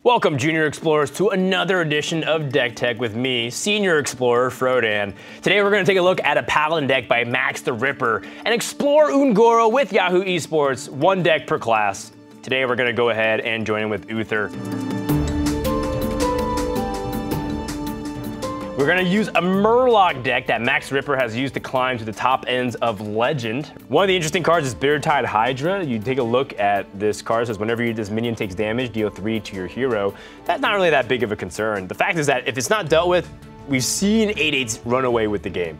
Welcome, Junior Explorers, to another edition of Deck Tech with me, Senior Explorer Frodan. Today we're going to take a look at a Paladin deck by MaxTheRipper and explore Ungoro with Yahoo Esports, one deck per class. Today we're going to go ahead and join in with Uther. We're going to use a Murloc deck that MaxTheRipper has used to climb to the top ends of Legend. One of the interesting cards is Beardtide Hydra. You take a look at this card, it says whenever this minion takes damage, deal 3 to your hero. That's not really that big of a concern. The fact is that if it's not dealt with, we've seen 8/8s run away with the game.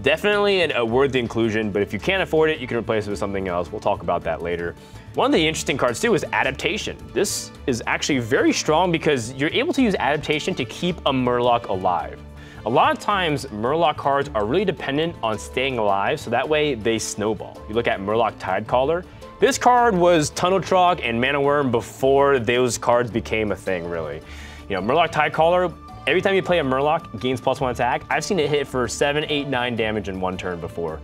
Definitely a worthy inclusion, but if you can't afford it, you can replace it with something else. We'll talk about that later. One of the interesting cards too is Adaptation. This is actually very strong because you're able to use Adaptation to keep a Murloc alive. A lot of times, Murloc cards are really dependent on staying alive, so that way they snowball. You look at Murloc Tidecaller. This card was Tunnel Trog and Mana Worm before those cards became a thing, really. You know, Murloc Tidecaller, every time you play a Murloc, gains +1 attack. I've seen it hit for 7, 8, 9 damage in one turn before.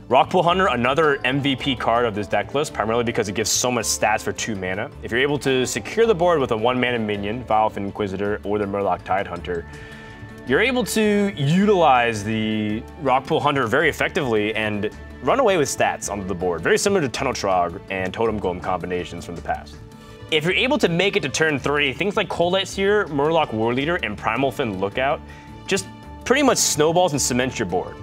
Rockpool Hunter, another MVP card of this deck list, primarily because it gives so much stats for 2 mana. If you're able to secure the board with a 1-mana minion, Vilefin Inquisitor, or the Murloc Tidehunter, you're able to utilize the Rockpool Hunter very effectively and run away with stats onto the board, very similar to Tunnel Trog and Totem Golem combinations from the past. If you're able to make it to turn 3, things like Cold Seer, Murloc Warleader, and Primal Fin Lookout just pretty much snowballs and cements your board.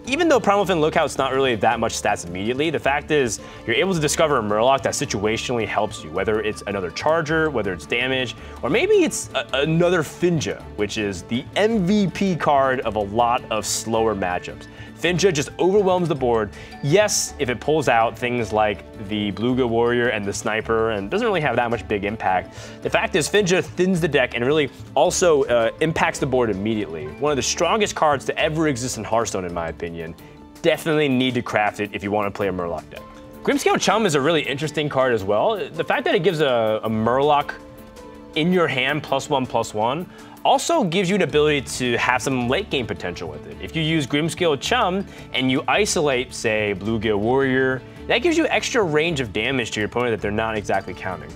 Even though Primal Fin Lookout's not really that much stats immediately, the fact is you're able to discover a Murloc that situationally helps you, whether it's another charger, whether it's damage, or maybe it's another Finja, which is the MVP card of a lot of slower matchups. Finja just overwhelms the board. Yes, if it pulls out things like the Beluga Warrior and the Sniper and doesn't really have that much big impact, the fact is Finja thins the deck and really also impacts the board immediately. One of the strongest cards to ever exist in Hearthstone, in my opinion. Definitely need to craft it if you want to play a Murloc deck. Grimscale Chum is a really interesting card as well. The fact that it gives a Murloc in your hand +1/+1 also gives you an ability to have some late game potential with it. If you use Grimscale Chum and you isolate, say, Bluegill Warrior, that gives you extra range of damage to your opponent that they're not exactly counting.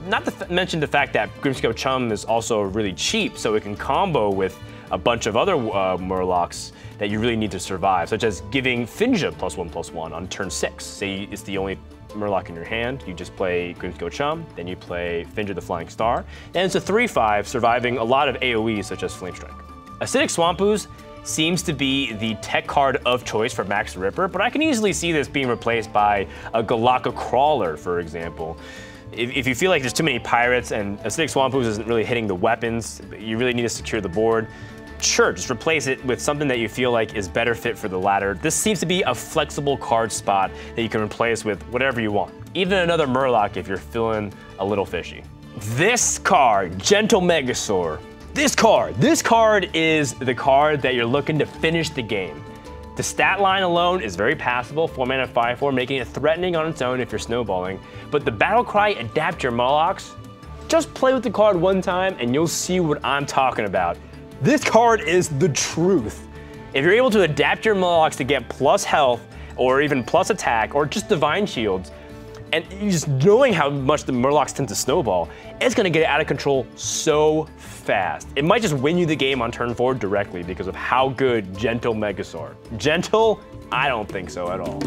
Not to mention the fact that Grimscale Chum is also really cheap, so it can combo with a bunch of other Murlocs that you really need to survive, such as giving Finja +1/+1 on turn 6. Say it's the only Murloc in your hand, you just play Grimscale Chum, then you play Finja the Flying Star, and it's a 3/5 surviving a lot of AoEs such as Flame Strike. Acidic Swamp Ooze seems to be the tech card of choice for MaxTheRipper, but I can easily see this being replaced by a Galaka Crawler, for example. If you feel like there's too many pirates and Acidic Swamp Ooze isn't really hitting the weapons, you really need to secure the board, sure, just replace it with something that you feel like is better fit for the latter. This seems to be a flexible card spot that you can replace with whatever you want. Even another Murloc if you're feeling a little fishy. This card, Gentle Megasaur. This card is the card that you're looking to finish the game. The stat line alone is very passable, 4 mana 5/4, making it threatening on its own if you're snowballing. But the battle cry, Adapt Your Murlocs, just play with the card one time and you'll see what I'm talking about. This card is the truth. If you're able to adapt your Murlocs to get plus health, or even plus attack, or just Divine Shields, and just knowing how much the Murlocs tend to snowball, it's gonna get out of control so fast. It might just win you the game on turn 4 directly because of how good Gentle Megasaur. Gentle? I don't think so at all.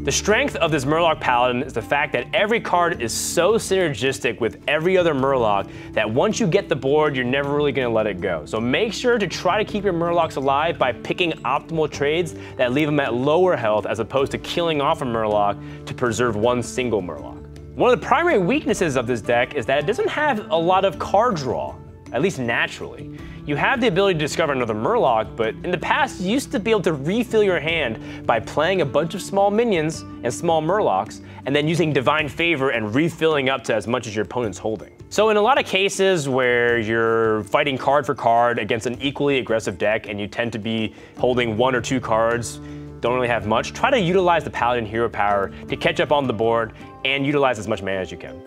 The strength of this Murloc Paladin is the fact that every card is so synergistic with every other Murloc that once you get the board, you're never really going to let it go. So make sure to try to keep your Murlocs alive by picking optimal trades that leave them at lower health as opposed to killing off a Murloc to preserve one single Murloc. One of the primary weaknesses of this deck is that it doesn't have a lot of card draw, at least naturally. You have the ability to discover another Murloc, but in the past, you used to be able to refill your hand by playing a bunch of small minions and small Murlocs, and then using Divine Favor and refilling up to as much as your opponent's holding. So in a lot of cases where you're fighting card for card against an equally aggressive deck and you tend to be holding 1 or 2 cards, don't really have much, try to utilize the Paladin hero power to catch up on the board and utilize as much mana as you can.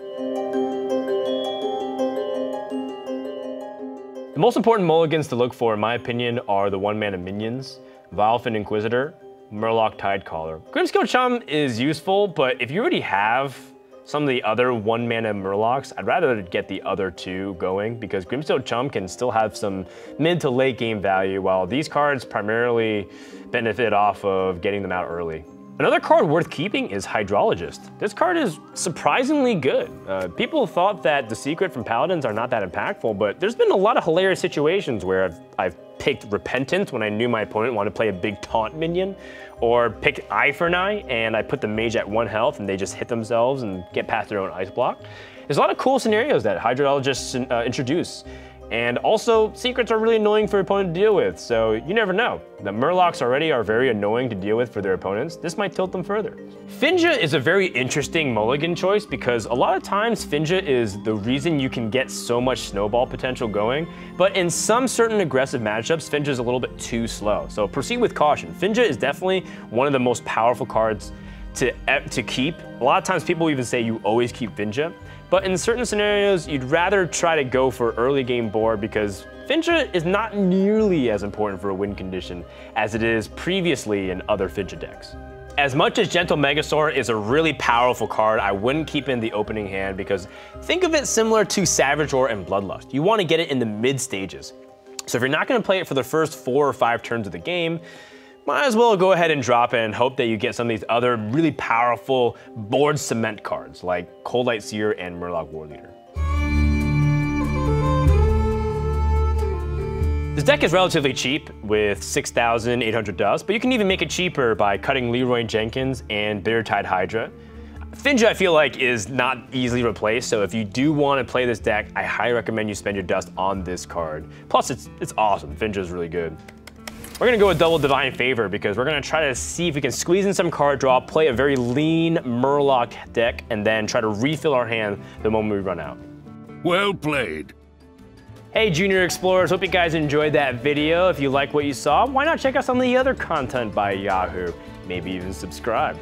The most important mulligans to look for, in my opinion, are the 1-mana minions, Vilefin Inquisitor, Murloc Tidecaller. Grimscale Chum is useful, but if you already have some of the other 1-mana Murlocs, I'd rather get the other 2 going because Grimstone Chum can still have some mid to late game value, while these cards primarily benefit off of getting them out early. Another card worth keeping is Hydrologist. This card is surprisingly good. People thought that the secret from Paladins are not that impactful, but there's been a lot of hilarious situations where I've picked Repentance when I knew my opponent wanted to play a big taunt minion, or picked Eye for an Eye and I put the mage at 1 health and they just hit themselves and get past their own ice block. There's a lot of cool scenarios that Hydrologists introduce. And also, secrets are really annoying for your opponent to deal with, so you never know. The Murlocs already are very annoying to deal with for their opponents. This might tilt them further. Finja is a very interesting mulligan choice because a lot of times Finja is the reason you can get so much snowball potential going, but in some certain aggressive matchups, Finja is a little bit too slow. So proceed with caution. Finja is definitely one of the most powerful cards to keep. A lot of times people even say you always keep Finja, but in certain scenarios, you'd rather try to go for early game board because Finja is not nearly as important for a win condition as it is previously in other Finja decks. As much as Gentle Megasaur is a really powerful card, I wouldn't keep it in the opening hand because think of it similar to Savage Roar and Bloodlust. You want to get it in the mid stages. So if you're not going to play it for the first 4 or 5 turns of the game, might as well go ahead and drop it and hope that you get some of these other really powerful board cement cards like Coldlight Seer and Murloc Warleader. This deck is relatively cheap with 6,800 dust, but you can even make it cheaper by cutting Leroy Jenkins and Bittertide Hydra. Finja, I feel like, is not easily replaced, so if you do want to play this deck, I highly recommend you spend your dust on this card. Plus, it's awesome. Finja is really good. We're gonna go with Double Divine Favor because we're gonna try to see if we can squeeze in some card draw, play a very lean Murloc deck, and then try to refill our hand the moment we run out. Well played. Hey Junior Explorers, hope you guys enjoyed that video. If you like what you saw, why not check out some of the other content by Yahoo? Maybe even subscribe.